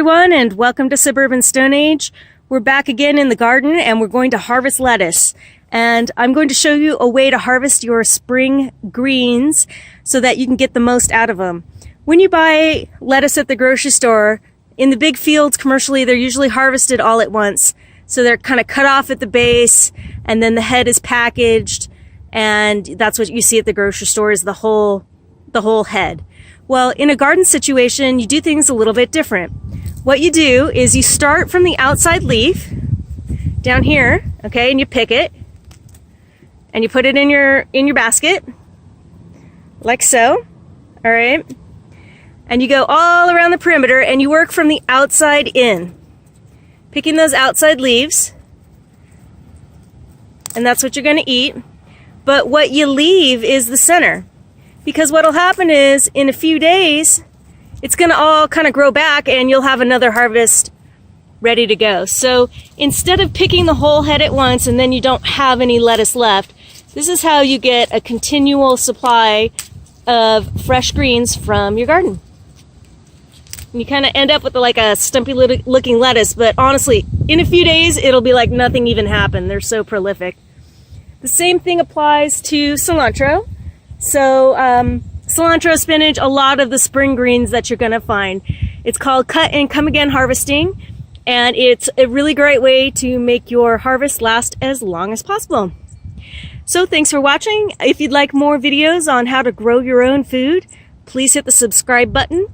everyone, and welcome to Suburban Stone Age. We're back again in the garden and we're going to harvest lettuce. And I'm going to show you a way to harvest your spring greens so that you can get the most out of them. When you buy lettuce at the grocery store, in the big fields commercially, they're usually harvested all at once. So they're kind of cut off at the base and then the head is packaged, and that's what you see at the grocery store is the whole head. Well, in a garden situation, you do things a little bit different. What you do is you start from the outside leaf down here, okay, and you pick it and you put it in your basket like so, all right? And you go all around the perimeter and you work from the outside in, picking those outside leaves, and that's what you're going to eat. But what you leave is the center. Because what'll happen is, in a few days, it's gonna all kind of grow back and you'll have another harvest ready to go. So instead of picking the whole head at once and then you don't have any lettuce left, this is how you get a continual supply of fresh greens from your garden. And you kind of end up with like a stumpy looking lettuce, but honestly, in a few days, it'll be like nothing even happened. They're so prolific. The same thing applies to cilantro. So cilantro, spinach, a lot of the spring greens that you're going to find. It's called cut and come again harvesting, and it's a really great way to make your harvest last as long as possible. So thanks for watching. If you'd like more videos on how to grow your own food, please hit the subscribe button.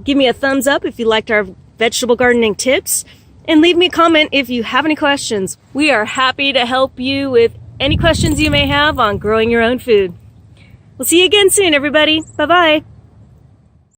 Give me a thumbs up if you liked our vegetable gardening tips, and leave me a comment if you have any questions. We are happy to help you with any questions you may have on growing your own food. We'll see you again soon, everybody. Bye-bye.